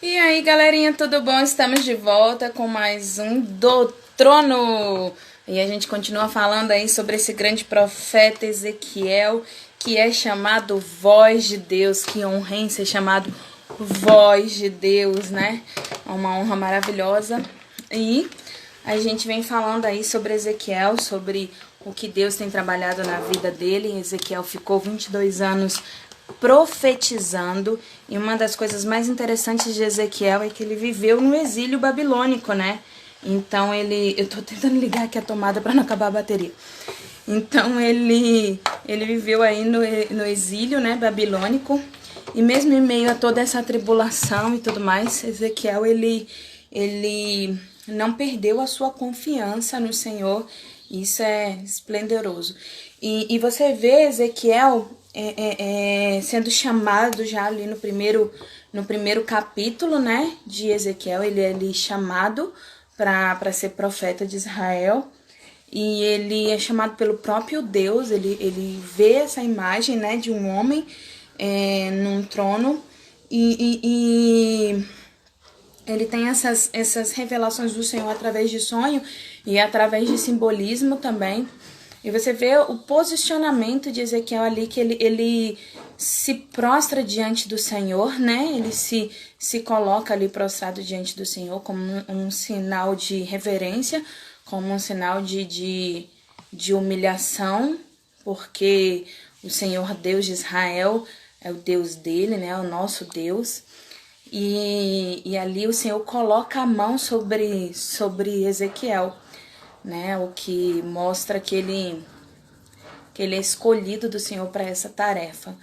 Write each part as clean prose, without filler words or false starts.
E aí, galerinha, tudo bom? Estamos de volta com mais um do Trono. E a gente continua falando aí sobre esse grande profeta Ezequiel, que é chamado Voz de Deus. Que honra em ser chamado Voz de Deus, né? É uma honra maravilhosa. E a gente vem falando aí sobre Ezequiel, sobre o que Deus tem trabalhado na vida dele. Ezequiel ficou 22 anos profetizando, e uma das coisas mais interessantes de Ezequiel é que ele viveu no exílio babilônico, né? Então eu tô tentando ligar aqui a tomada para não acabar a bateria. Então ele viveu aí no exílio, né, babilônico, e mesmo em meio a toda essa tribulação e tudo mais, Ezequiel ele não perdeu a sua confiança no Senhor. Isso é esplendoroso. E você vê Ezequiel sendo chamado já ali no primeiro capítulo, né, de Ezequiel. Ele é ali chamado para ser profeta de Israel. E ele é chamado pelo próprio Deus. Ele vê essa imagem, né, de um homem num trono. E ele tem essas revelações do Senhor através de sonho e através de simbolismo também. E você vê o posicionamento de Ezequiel ali, que ele se prostra diante do Senhor, né? Ele se coloca ali prostrado diante do Senhor como um sinal de reverência, como um sinal de humilhação, porque o Senhor Deus de Israel é o Deus dele, né? O nosso Deus. E ali o Senhor coloca a mão sobre Ezequiel, né? O que mostra que ele é escolhido do Senhor para essa tarefa.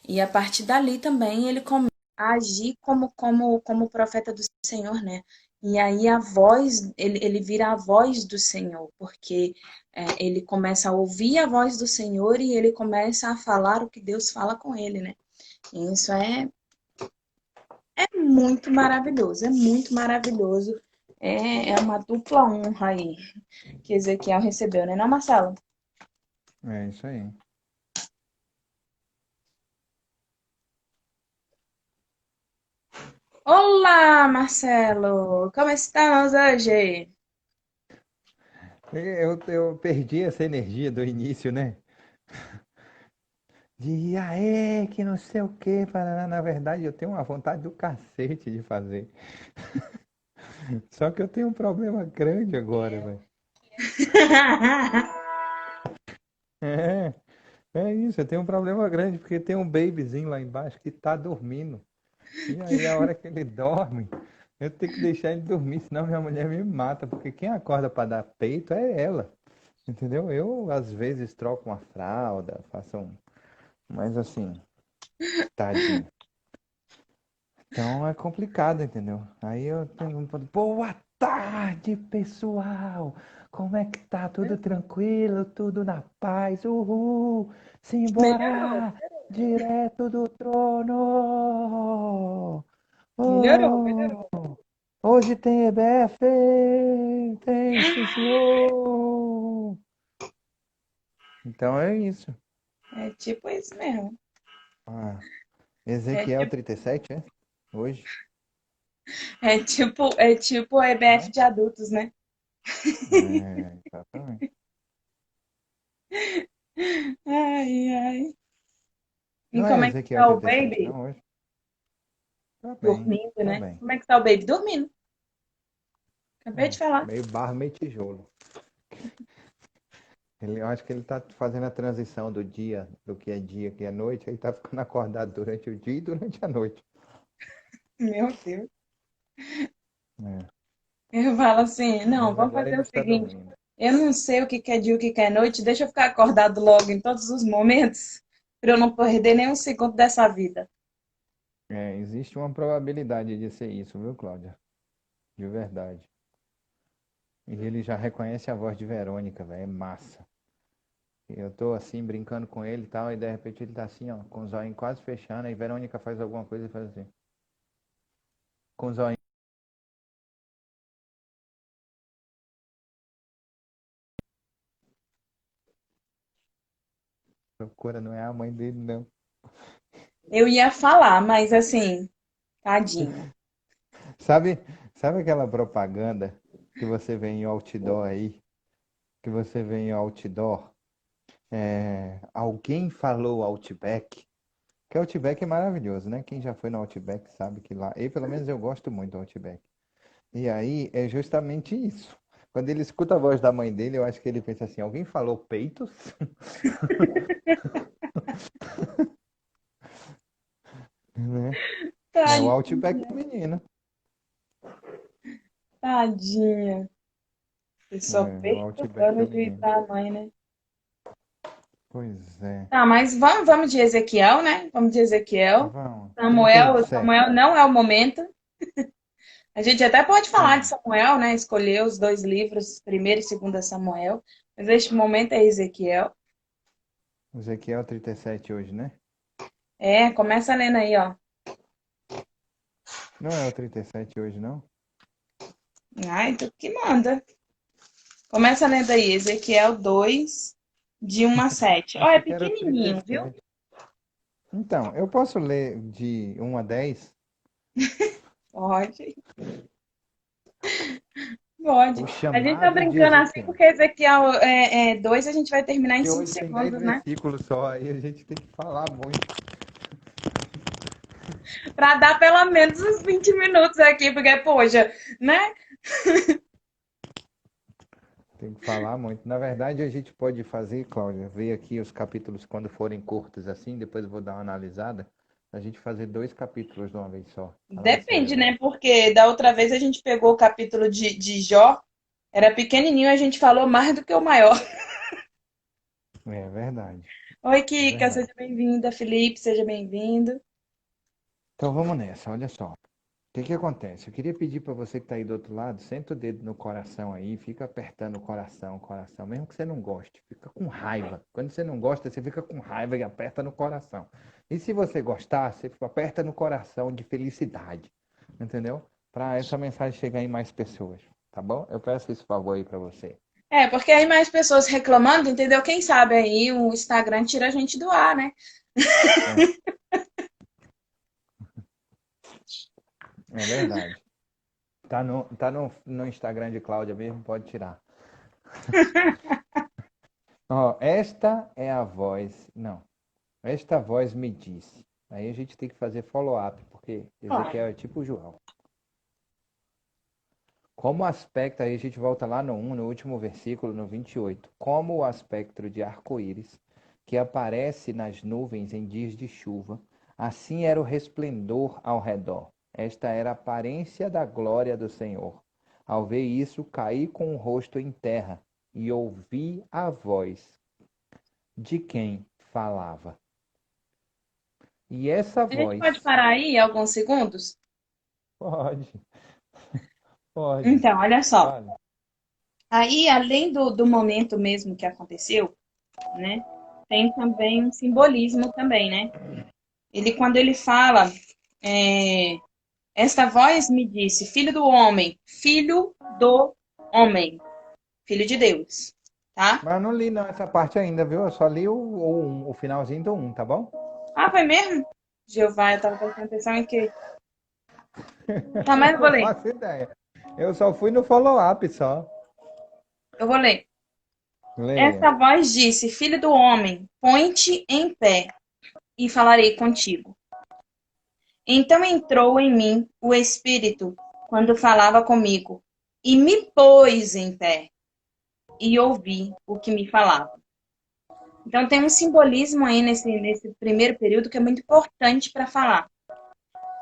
E a partir dali também ele começa a agir como profeta do Senhor, né? E aí a voz, ele vira a voz do Senhor, porque ele começa a ouvir a voz do Senhor e ele começa a falar o que Deus fala com ele, né? E isso é muito maravilhoso, é muito maravilhoso. É uma dupla honra aí que Ezequiel recebeu, né, não, Marcelo? É isso aí. Olá, Marcelo! Como estamos hoje? Eu perdi essa energia do início, né? De aê, que não sei o quê. Parará. Na verdade, eu tenho uma vontade do cacete de fazer. Só que eu tenho um problema grande agora, velho. É, é isso, eu tenho um problema grande, porque tem um babyzinho lá embaixo que tá dormindo. E aí, a hora que ele dorme, eu tenho que deixar ele dormir, senão minha mulher me mata, porque quem acorda pra dar peito é ela. Entendeu? Eu, às vezes, troco uma fralda, faço um. Mas assim, tadinho. Então é complicado, entendeu? Aí eu tenho. Boa tarde, pessoal! Como é que tá? Tudo tranquilo? Tudo na paz? Uhul! Melhorou, Simbora! Direto do trono! melhorou, melhorou. Oh, hoje tem EBF! Tem, sim, senhor! Então é isso. É tipo isso mesmo. Ah, É Ezequiel tipo, 37, é? Hoje? é tipo a EBF Não? de adultos, né? É, exatamente. Ai, ai. E Não é como é que Ezequiel tá o 37, baby? não, hoje? Tá bem, Dormindo, tá né? bem. Como é que tá o baby? Dormindo. Acabei de É, falar. meio barro, meio tijolo. Eu acho que ele tá fazendo a transição do dia, que é noite, aí tá ficando acordado durante o dia e durante a noite. Meu Deus. É, Eu falo assim, não, mas vamos agora fazer ele o está seguinte. dormindo. Eu não sei o que que é dia, o que que é noite. Deixa eu ficar acordado logo em todos os momentos, para eu não perder nenhum segundo dessa vida. É, existe uma probabilidade de ser isso, viu, Cláudia? De verdade. E ele já reconhece a voz de Verônica, velho, é massa. Eu tô assim, brincando com ele e tal, e de repente ele tá assim, ó, com os olhos quase fechando, aí Verônica faz alguma coisa e faz assim. Com os olhos. Procura, não é a mãe dele, não. Eu ia falar, mas assim, tadinho. Sabe, sabe aquela propaganda que você vê em outdoor aí? Que você vê em outdoor? Alguém falou Outback? Que Outback é maravilhoso, né? Quem já foi no Outback sabe que lá. Eu, pelo menos, eu gosto muito do Outback. E aí é justamente isso. Quando ele escuta a voz da mãe dele, eu acho que ele pensa assim: alguém falou peitos? Né? É o Outback do menino. Tadinha. Eu só O Outback perturbando do o juízo menino. da mãe, né? Pois é. Tá, mas vamos de Ezequiel, né? Vamos de Ezequiel. Vamos. Samuel 37. não é o momento. A gente até pode falar de Tem Samuel, né? Escolher os dois livros, primeiro e segundo Samuel. Mas este momento é Ezequiel. Ezequiel 37 hoje, né? É, começa lendo aí, ó. Não é o 37 hoje, não? Ai, tu que manda. Começa lendo aí, Ezequiel 2, de 1 a 7. Ó, é Achei que era o pequenininho, viu? 37. Então, eu posso ler de 1 a 10? Pode, pode. O A gente tá chamado de brincando assim Ezequiel. porque Ezequiel 2 a gente vai terminar em Que 5 hoje tem 10 segundos, né? versículos só, aí a gente tem que falar muito. Pra dar pelo menos uns 20 minutos aqui, porque, poxa, né? Tem que falar muito. Na verdade, a gente pode fazer, Cláudia, ver aqui os capítulos quando forem curtos assim, depois eu vou dar uma analisada. A gente fazer 2 capítulos de uma vez só. Falando Depende, sério né? agora. Porque da outra vez a gente pegou o capítulo de Jó, era pequenininho, a gente falou mais do que o maior. É verdade, Oi, é Kika, verdade. seja bem-vinda. Felipe, seja bem-vindo. Então vamos nessa, olha só. O que que acontece? Eu queria pedir para você que está aí do outro lado, senta o dedo no coração aí, fica apertando o coração, mesmo que você não goste, fica com raiva. Quando você não gosta, você fica com raiva e aperta no coração. E se você gostar, você aperta no coração de felicidade, entendeu? Para essa mensagem chegar em mais pessoas, tá bom? Eu peço esse favor aí para você. É, porque aí mais pessoas reclamando, entendeu? Quem sabe aí o Instagram tira a gente do ar, né? É, é verdade. Tá no Instagram de Cláudia mesmo, pode tirar. Ó, esta é a voz. Não. Esta voz me disse. Aí a gente tem que fazer follow-up, porque Ó, Ezequiel é tipo o João. Como o aspecto, aí a gente volta lá no 1, no último versículo, no 28. Como o aspecto de arco-íris, que aparece nas nuvens em dias de chuva, assim era o resplendor ao redor. Esta era a aparência da glória do Senhor. Ao ver isso, caí com o rosto em terra e ouvi a voz de quem falava. E essa a gente pode voz, parar aí alguns segundos? pode, pode, Então, olha só. fale. Aí, além do momento mesmo que aconteceu, né? Tem também um simbolismo também, né? Quando ele fala, é, esta voz me disse, filho do homem, filho de Deus, tá? Mas eu não li não essa parte ainda, viu? Eu só li o finalzinho do um, tá bom? Ah, foi mesmo? Jeová, eu tava prestando atenção em que... Tá, mas eu vou Não ler. faço ideia. Eu só fui no follow-up só. Eu vou ler. Leia. Esta voz disse, filho do homem, põe-te em pé e falarei contigo. Então entrou em mim o Espírito quando falava comigo, e me pôs em pé, e ouvi o que me falava. Então tem um simbolismo aí nesse primeiro período que é muito importante para falar.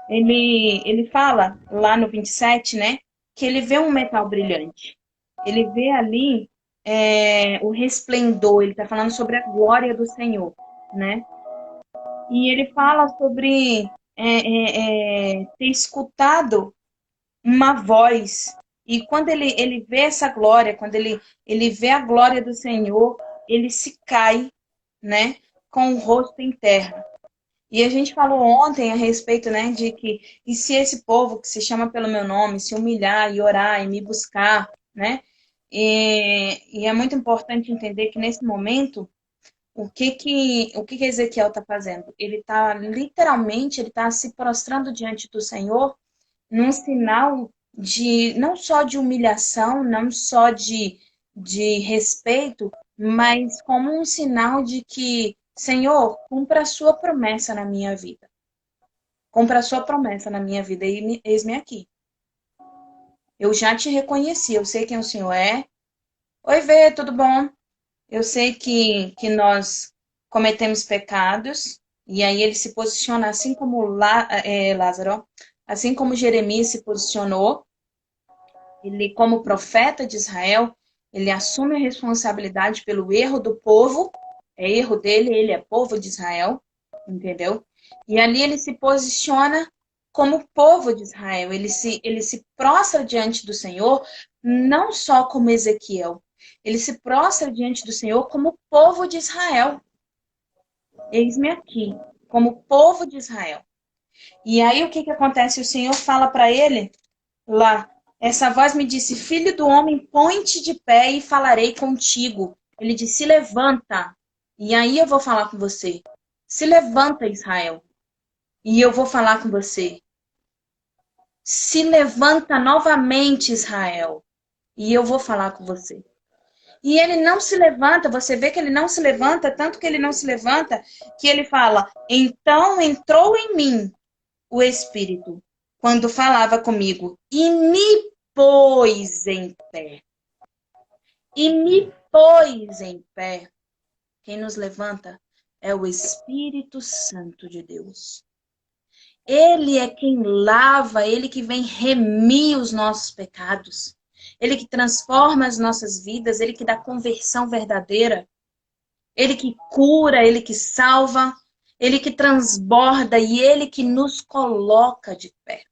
Ele fala lá no 27, né, que ele vê um metal brilhante. Ele vê ali o resplendor, ele está falando sobre a glória do Senhor, né? E ele fala sobre ter escutado uma voz. E quando ele vê essa glória, quando ele vê a glória do Senhor, ele se cai, né, com o rosto em terra. E a gente falou ontem a respeito, né, de que e se esse povo que se chama pelo meu nome se humilhar e orar e me buscar, né? E é muito importante entender que nesse momento o que Ezequiel está fazendo? Ele está literalmente ele está se prostrando diante do Senhor num sinal de não só de humilhação, não só de respeito, mas como um sinal de que, Senhor, cumpra a sua promessa na minha vida. Cumpra a sua promessa na minha vida e eis-me aqui. Eu já te reconheci, eu sei quem o Senhor é. Oi, Vê, tudo bom? Eu sei que nós cometemos pecados, e aí ele se posiciona assim como Lázaro, assim como Jeremias se posicionou, ele, como profeta de Israel, ele assume a responsabilidade pelo erro do povo, é erro dele, ele é povo de Israel, entendeu? E ali ele se posiciona como povo de Israel, ele se prostra diante do Senhor, não só como Ezequiel, ele se prostra diante do Senhor como povo de Israel. Eis-me aqui, como povo de Israel. E aí o que que acontece? O Senhor fala para ele lá, essa voz me disse: Filho do homem, põe-te de pé e falarei contigo. Ele disse: levanta. E aí eu vou falar com você. Se levanta, Israel. E eu vou falar com você. Se levanta novamente, Israel. E eu vou falar com você. E ele não se levanta, você vê que ele não se levanta, tanto que ele não se levanta, que ele fala: então entrou em mim o Espírito, quando falava comigo, e me pôs em pé. E me pôs em pé. Quem nos levanta é o Espírito Santo de Deus. Ele é quem lava, ele que vem remir os nossos pecados. Ele que transforma as nossas vidas, ele que dá conversão verdadeira. Ele que cura, ele que salva, ele que transborda e ele que nos coloca de pé.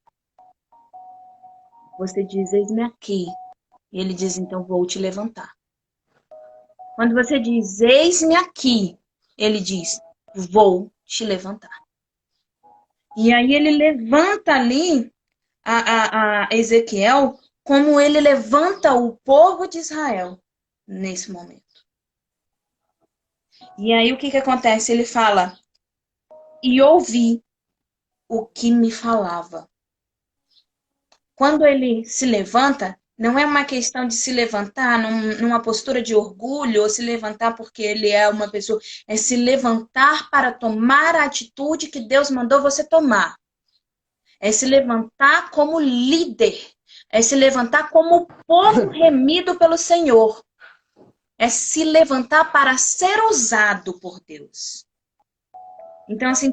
Você diz: eis-me aqui. E ele diz: então vou te levantar. Quando você diz: eis-me aqui, ele diz: vou te levantar. E aí ele levanta ali a Ezequiel como ele levanta o povo de Israel nesse momento. E aí o que que acontece? Ele fala: e ouvi o que me falava. Quando ele se levanta, não é uma questão de se levantar numa postura de orgulho ou se levantar porque ele é uma pessoa, é se levantar para tomar a atitude que Deus mandou você tomar. É se levantar como líder, é se levantar como povo remido pelo Senhor, é se levantar para ser usado por Deus. Então, assim,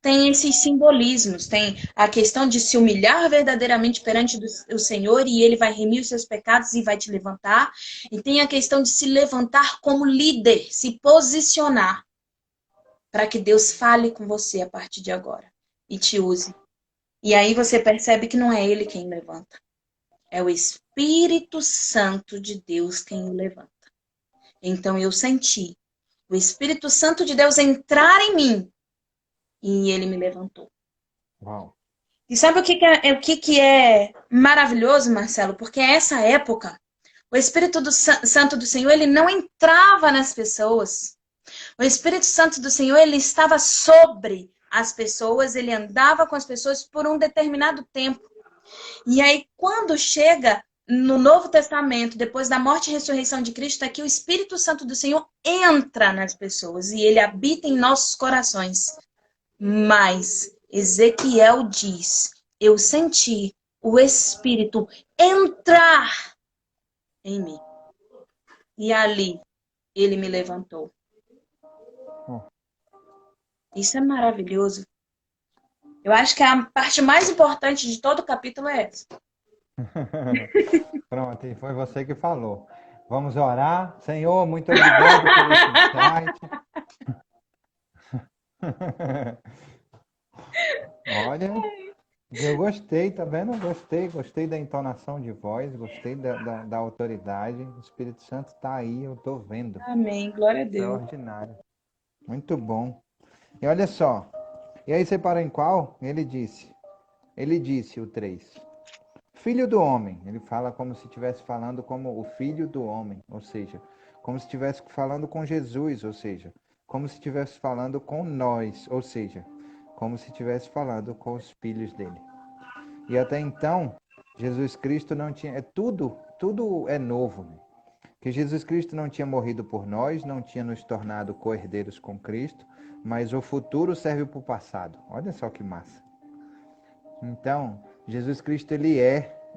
tem esses simbolismos, tem a questão de se humilhar verdadeiramente perante o Senhor e ele vai remir os seus pecados e vai te levantar. E tem a questão de se levantar como líder, se posicionar para que Deus fale com você a partir de agora e te use. E aí você percebe que não é ele quem levanta, é o Espírito Santo de Deus quem o levanta. Então eu senti o Espírito Santo de Deus entrar em mim e ele me levantou. Uau. E sabe o que é maravilhoso, Marcelo? Porque essa época, o Espírito Santo do Senhor, ele não entrava nas pessoas. O Espírito Santo do Senhor, ele estava sobre as pessoas, ele andava com as pessoas por um determinado tempo. E aí, quando chega no Novo Testamento, depois da morte e ressurreição de Cristo, aqui o Espírito Santo do Senhor entra nas pessoas e ele habita em nossos corações. Mas Ezequiel diz: eu senti o Espírito entrar em mim. E ali ele me levantou. Isso é maravilhoso. Eu acho que a parte mais importante de todo o capítulo é essa. Pronto, e foi você que falou. Vamos orar. Senhor, muito obrigado por esse insight. Olha, eu gostei, tá vendo? Gostei da entonação de voz, gostei da autoridade. O Espírito Santo está aí, eu tô vendo. Amém. Glória a Deus. Extraordinário. Muito bom. E olha só, e aí você parou em qual? Ele disse, o 3. Filho do homem. Ele fala como se estivesse falando como o filho do homem, ou seja, como se estivesse falando com Jesus, ou seja, como se estivesse falando com nós, ou seja, como se estivesse falando com os filhos dele. E até então, Jesus Cristo não tinha. Tudo é novo, né? Que Jesus Cristo não tinha morrido por nós, não tinha nos tornado co-herdeiros com Cristo, mas o futuro serve para o passado. Olha só que massa. Então, Jesus Cristo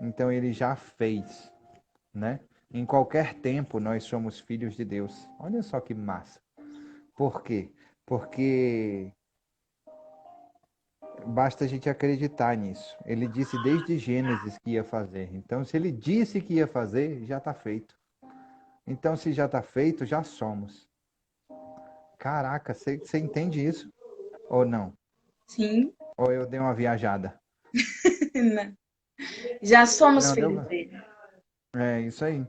então ele já fez, né? Em qualquer tempo nós somos filhos de Deus. Olha só que massa. Por quê? Porque basta a gente acreditar nisso. Ele disse desde Gênesis que ia fazer. Então, se ele disse que ia fazer, já está feito. Então, se já está feito, já somos. Caraca, você entende isso? Ou não? Sim. Ou eu dei uma viajada? Não. Já somos Não, filhos deu. dele. É isso aí.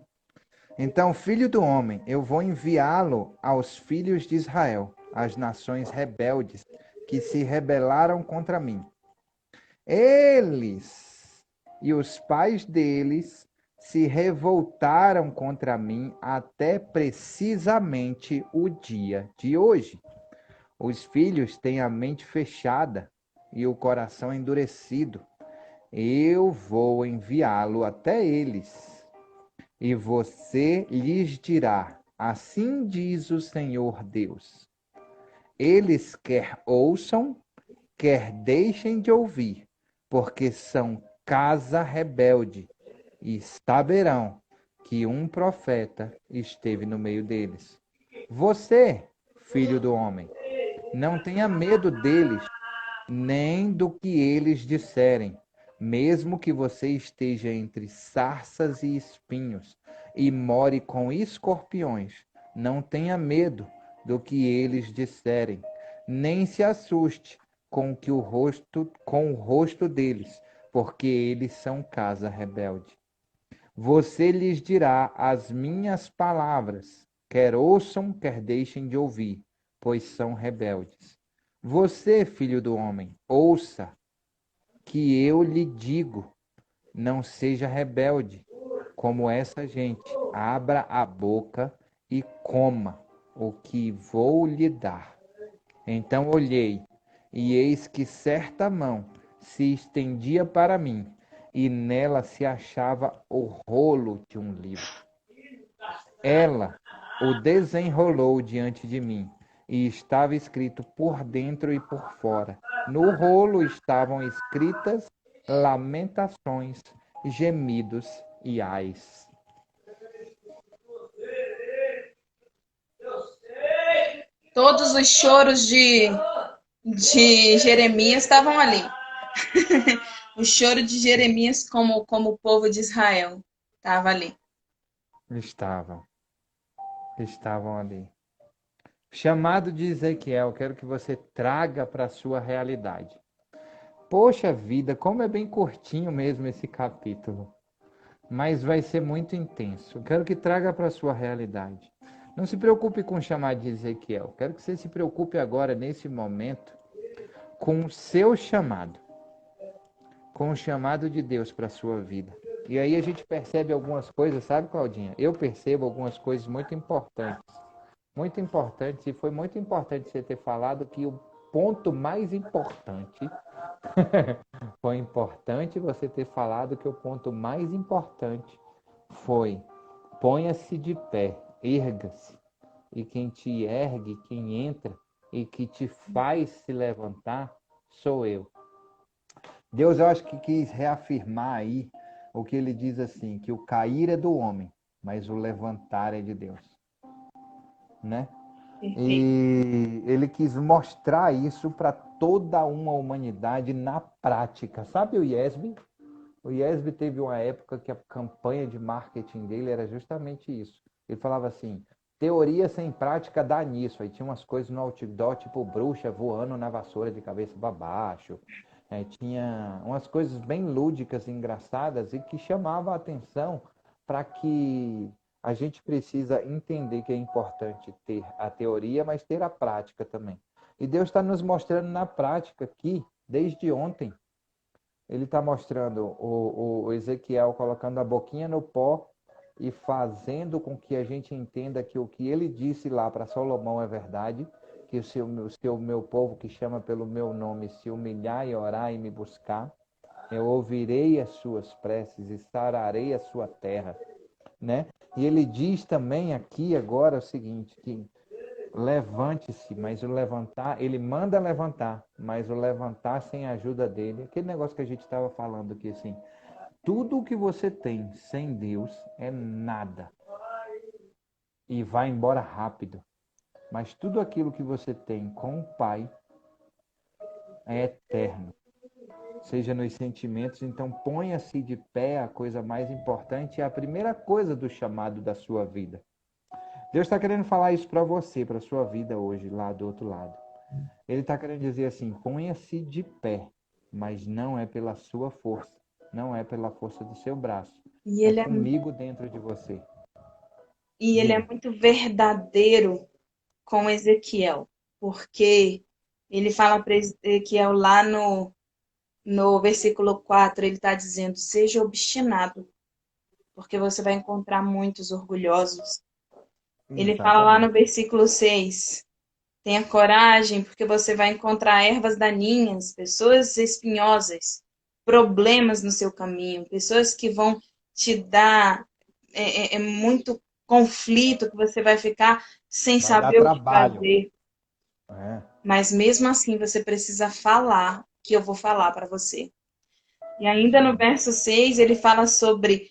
Então, filho do homem, eu vou enviá-lo aos filhos de Israel, às nações rebeldes que se rebelaram contra mim. Eles e os pais deles se revoltaram contra mim até precisamente o dia de hoje. Os filhos têm a mente fechada e o coração endurecido. Eu vou enviá-lo até eles, e você lhes dirá: assim diz o Senhor Deus. Eles quer ouçam, quer deixem de ouvir, porque são casa rebelde, e saberão que um profeta esteve no meio deles. Você, filho do homem, não tenha medo deles, nem do que eles disserem, mesmo que você esteja entre sarças e espinhos e more com escorpiões. Não tenha medo do que eles disserem, nem se assuste com o rosto deles, porque eles são casa rebelde. Você lhes dirá as minhas palavras, quer ouçam, quer deixem de ouvir, pois são rebeldes. Você, filho do homem, ouça que eu lhe digo, não seja rebelde como essa gente. Abra a boca e coma o que vou lhe dar. Então olhei, e eis que certa mão se estendia para mim, e nela se achava o rolo de um livro. Ela o desenrolou diante de mim, e estava escrito por dentro e por fora. No rolo estavam escritas lamentações, gemidos e ais. Todos os choros de Jeremias estavam ali. O choro de Jeremias como o povo de Israel estava ali. Estavam, estavam ali. Chamado de Ezequiel, quero que você traga para a sua realidade. Poxa vida, como é bem curtinho mesmo esse capítulo, mas vai ser muito intenso. Quero que traga para a sua realidade. Não se preocupe com chamar de Ezequiel. Quero que você se preocupe agora, nesse momento, com o seu chamado, com o chamado de Deus para a sua vida. E aí a gente percebe algumas coisas, sabe, Claudinha? Eu percebo algumas coisas muito importantes. Muito importantes, e foi muito importante você ter falado que o ponto mais importante foi importante você ter falado que o ponto mais importante foi: ponha-se de pé, erga-se, e quem te ergue, quem entra e que te faz se levantar, sou eu. Deus, eu acho que quis reafirmar aí o que ele diz assim, que o cair é do homem, mas o levantar é de Deus, né? Perfeito. E ele quis mostrar isso para toda uma humanidade na prática. Sabe o IESB? O IESB teve uma época que a campanha de marketing dele era justamente isso. Ele falava assim: teoria sem prática dá nisso. Aí tinha umas coisas no outdoor, tipo bruxa voando na vassoura de cabeça para baixo. Tinha umas coisas bem lúdicas e engraçadas e que chamavam a atenção para que a gente precisa entender que é importante ter a teoria, mas ter a prática também. E Deus está nos mostrando na prática aqui, desde ontem. Ele está mostrando o Ezequiel colocando a boquinha no pó e fazendo com que a gente entenda que o que ele disse lá para Salomão é verdade, que se o meu povo que chama pelo meu nome se humilhar e orar e me buscar, Eu ouvirei as suas preces e sararei a sua terra, né? E ele diz também aqui agora o seguinte, que levante-se, mas o levantar, ele manda levantar, mas o levantar sem a ajuda dele, aquele negócio que a gente estava falando aqui, assim, tudo o que você tem sem Deus é nada e vai embora rápido. Mas tudo aquilo que você tem com o Pai é eterno, seja nos sentimentos. Então, ponha-se de pé, a coisa mais importante é a primeira coisa do chamado da sua vida. Deus está querendo falar isso para você, para a sua vida hoje, lá do outro lado. Ele está querendo dizer assim: ponha-se de pé, mas não é pela sua força, não é pela força do seu braço, E é ele é, comigo dentro de você. e ele é Diga. muito verdadeiro com Ezequiel, porque ele fala para Ezequiel lá no versículo 4, ele está dizendo: seja obstinado, porque você vai encontrar muitos orgulhosos. Ele fala lá no Exatamente. versículo 6, tenha coragem, porque você vai encontrar ervas daninhas, pessoas espinhosas, problemas no seu caminho, pessoas que vão te dar muito conflito, que você vai ficar sem Vai dar saber o que trabalho. fazer. É. Mas mesmo assim, você precisa falar o que eu vou falar para você. E ainda no verso 6 ele fala sobre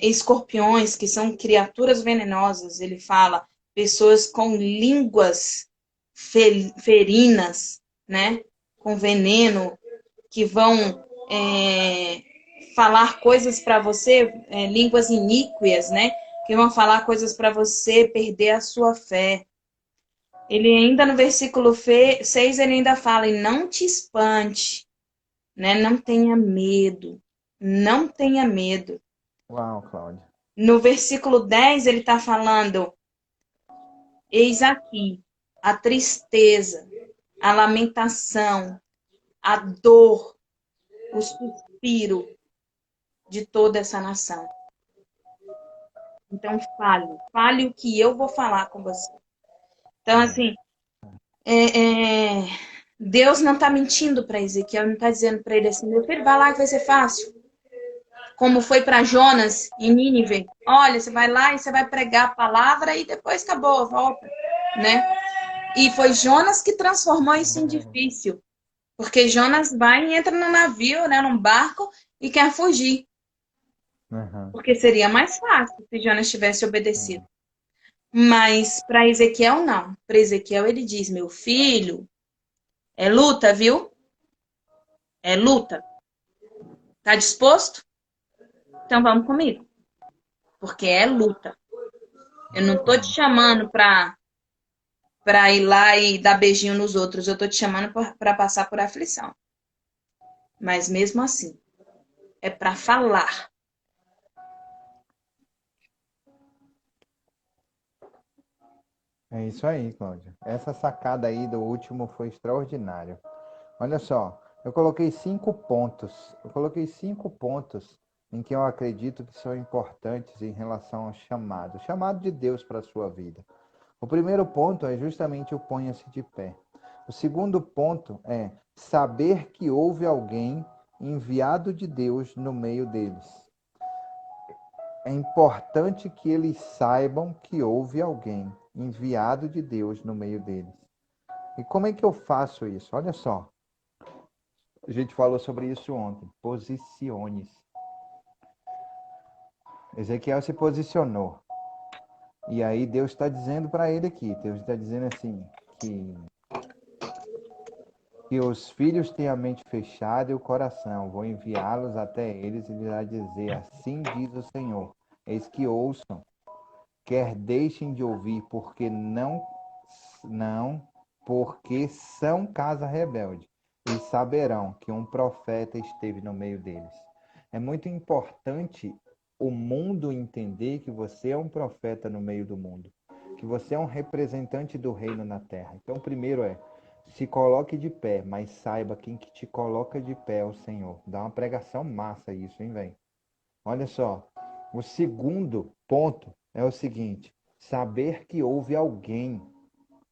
escorpiões, que são criaturas venenosas. Ele fala pessoas com línguas ferinas, né? Com veneno, que vão falar coisas para você, línguas iníquas, né? Que vão falar coisas para você perder a sua fé. Ele ainda no versículo 6, ele ainda fala, e não te espante, né? Não tenha medo, não tenha medo. Uau, Cláudia. No versículo 10, ele está falando, eis aqui a tristeza, a lamentação, a dor, o suspiro de toda essa nação. Então, fale o que eu vou falar com você. Então, É. assim, é, é, Deus não está mentindo para Ezequiel, não está dizendo para ele assim, meu filho, vai lá que vai ser fácil. Como foi para Jonas em Nínive. Olha, você vai lá e você vai pregar a palavra e depois acabou, volta, né? E foi Jonas que transformou isso em difícil. Porque Jonas vai e entra no navio, né, num barco e quer fugir. Uhum. Porque seria mais fácil se Jonas tivesse obedecido. Mas para Ezequiel, não. Para Ezequiel, ele diz: meu filho, é luta, viu? É luta. Tá disposto? Então vamos comigo. Porque é luta. Eu não tô te chamando para ir lá e dar beijinho nos outros. Eu tô te chamando para passar por aflição. Mas mesmo assim, é para falar. É isso aí, Cláudia. Essa sacada aí do último foi extraordinária. Olha só, eu coloquei 5 pontos. Eu coloquei 5 pontos em que eu acredito que são importantes em relação ao chamado, o chamado de Deus para a sua vida. O primeiro ponto é justamente o ponha-se de pé. O segundo ponto é saber que houve alguém enviado de Deus no meio deles. É importante que eles saibam que houve alguém enviado de Deus no meio deles. E como é que eu faço isso? Olha só, a gente falou sobre isso ontem. Posicione-se. Ezequiel se posicionou. E aí Deus está dizendo para ele aqui, Deus está dizendo assim, que os filhos têm a mente fechada e o coração. Vou enviá-los até eles e lhes a dizer, assim diz o Senhor. Eis que ouçam, quer deixem de ouvir, porque não, porque são casa rebelde, e saberão que um profeta esteve no meio deles. É muito importante o mundo entender que você é um profeta no meio do mundo, que você é um representante do reino na terra. Então, primeiro se coloque de pé, mas saiba quem que te coloca de pé é o Senhor. Dá uma pregação massa isso, hein, velho? Olha só, o segundo ponto é o seguinte: saber que houve alguém.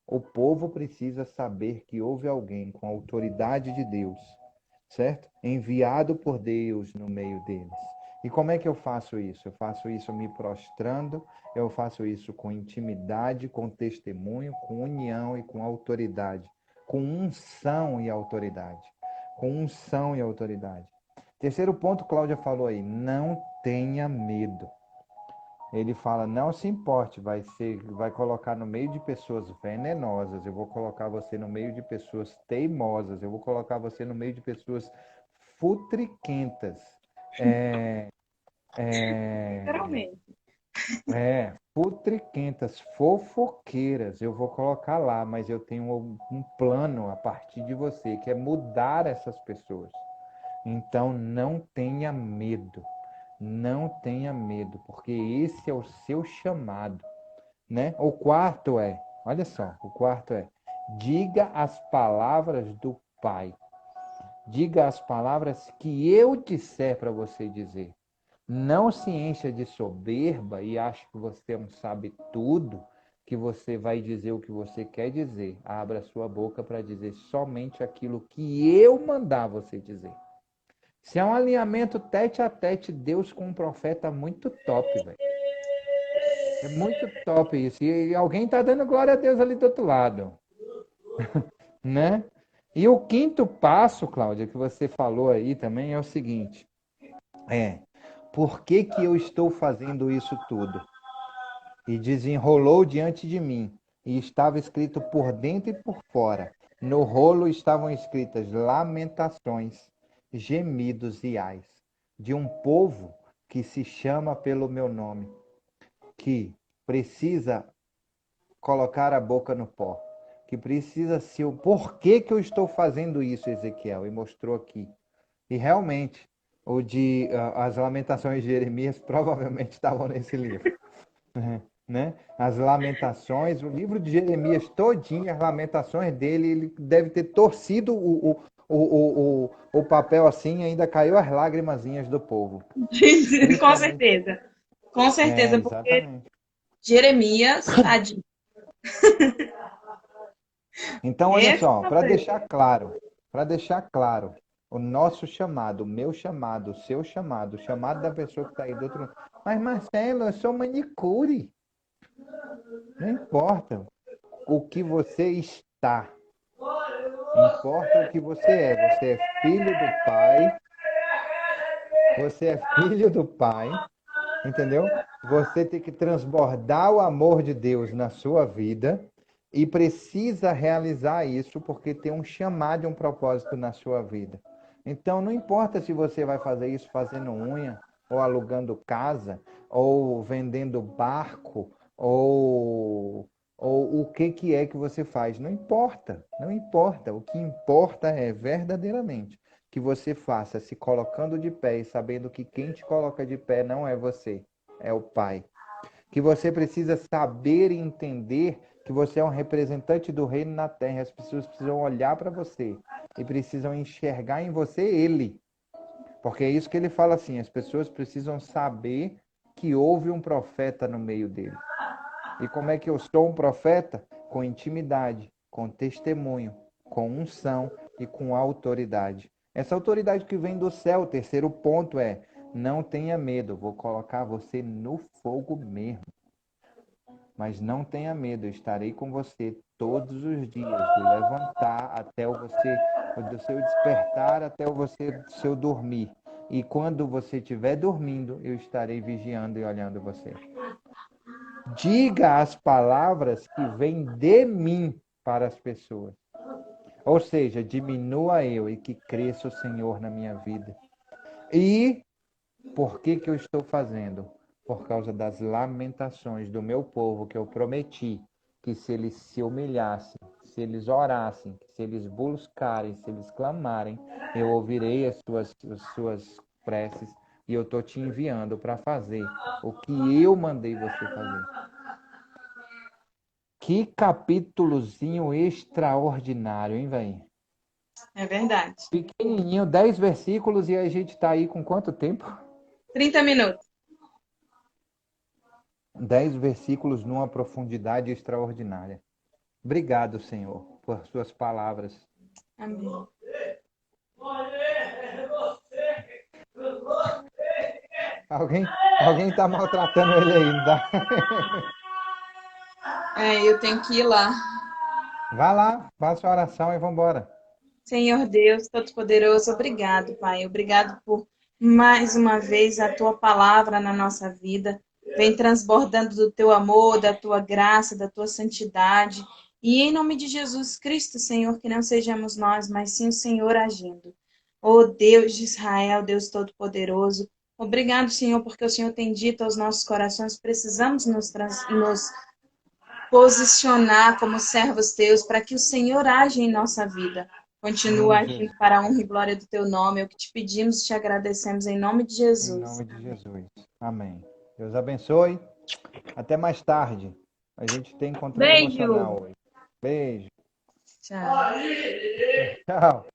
O povo precisa saber que houve alguém com a autoridade de Deus, certo? Enviado por Deus no meio deles. E como é que eu faço isso? Eu faço isso me prostrando, eu faço isso com intimidade, com testemunho, com união e com autoridade, com unção e autoridade. Com unção e autoridade. Terceiro ponto, Cláudia falou aí, não tenha medo. Ele fala, não se importe, vai colocar no meio de pessoas venenosas, eu vou colocar você no meio de pessoas teimosas, eu vou colocar você no meio de pessoas futriquentas, é, Literalmente. futriquentas, fofoqueiras, eu vou colocar lá, mas eu tenho um plano a partir de você, que é mudar essas pessoas. Então não tenha medo. Não tenha medo, porque esse é o seu chamado, né? O quarto é, olha só, o quarto é, diga as palavras do Pai. Diga as palavras que eu disser para você dizer. Não se encha de soberba e ache que você não sabe tudo, que você vai dizer o que você quer dizer. Abra sua boca para dizer somente aquilo que eu mandar você dizer. Se é um alinhamento tete a tete, Deus com um profeta muito top, velho. É muito top isso. E alguém tá dando glória a Deus ali do outro lado, né? E o quinto passo, Cláudia, que você falou aí também é o seguinte: é, por que que eu estou fazendo isso tudo? E desenrolou diante de mim, e estava escrito por dentro e por fora. No rolo estavam escritas lamentações, gemidos e ais, de um povo que se chama pelo meu nome, que precisa colocar a boca no pó, que precisa ser o porquê que eu estou fazendo isso, Ezequiel, e mostrou aqui. E realmente, as lamentações de Jeremias provavelmente estavam nesse livro. Né? As lamentações, o livro de Jeremias todinho, as lamentações dele, ele deve ter torcido o papel assim e ainda caiu as lágrimazinhas do povo. Com Principalmente. certeza. Com certeza, porque Exatamente. Jeremias, tadinho. Então, olha Esse só, sofreu. para deixar claro, o nosso chamado, o meu chamado, o seu chamado, o chamado da pessoa que está aí do outro lado. Mas, Marcelo, eu sou manicure. Não importa o que você está. Importa o que você é. Você é filho do Pai. Você é filho do Pai. Entendeu? Você tem que transbordar o amor de Deus na sua vida e precisa realizar isso porque tem um chamado e um propósito na sua vida. Então, não importa se você vai fazer isso fazendo unha, ou alugando casa, ou vendendo barco, ou o que que é que você faz. Não importa, não importa. O que importa é verdadeiramente que você faça se colocando de pé e sabendo que quem te coloca de pé não é você, é o Pai. Que você precisa saber e entender que você é um representante do reino na terra. As pessoas precisam olhar para você e precisam enxergar em você ele. Porque é isso que ele fala assim, as pessoas precisam saber que houve um profeta no meio dele. E como é que eu sou um profeta? Com intimidade, com testemunho, com unção e com autoridade. Essa autoridade que vem do céu, o terceiro ponto é: não tenha medo, vou colocar você no fogo mesmo. Mas não tenha medo, eu estarei com você todos os dias, do levantar até do seu despertar até o seu dormir. E quando você estiver dormindo, eu estarei vigiando e olhando você. Diga as palavras que vêm de mim para as pessoas. Ou seja, diminua eu e que cresça o Senhor na minha vida. E por que que eu estou fazendo? Por causa das lamentações do meu povo que eu prometi que se eles se humilhassem, se eles orassem, se eles buscarem, se eles clamarem, eu ouvirei as suas preces e eu estou te enviando para fazer o que eu mandei você fazer. Que capítulozinho extraordinário, hein, velho? É verdade. Pequenininho, 10 versículos e a gente tá aí com quanto tempo? 30 minutos. 10 versículos numa profundidade extraordinária. Obrigado, Senhor, por suas palavras. Amém. Alguém, alguém tá maltratando ele aí, não tá? Eu tenho que ir lá. Vai lá, faça a oração e vambora. Senhor Deus Todo-Poderoso, obrigado, Pai. Obrigado por mais uma vez a tua palavra na nossa vida. Vem transbordando do teu amor, da tua graça, da tua santidade. E em nome de Jesus Cristo, Senhor, que não sejamos nós, mas sim o Senhor agindo. Oh Deus de Israel, Deus Todo-Poderoso, obrigado, Senhor, porque o Senhor tem dito aos nossos corações, precisamos nos posicionar como servos teus para que o Senhor age em nossa vida. Em Continua nome de Jesus. agindo para a honra e glória do teu nome. É o que te pedimos e te agradecemos em nome de Em nome Jesus. de Amém. Jesus. Amém. Deus abençoe. Até mais tarde. A gente tem encontro Beijo. emocional hoje. Beijo. Tchau. Tchau.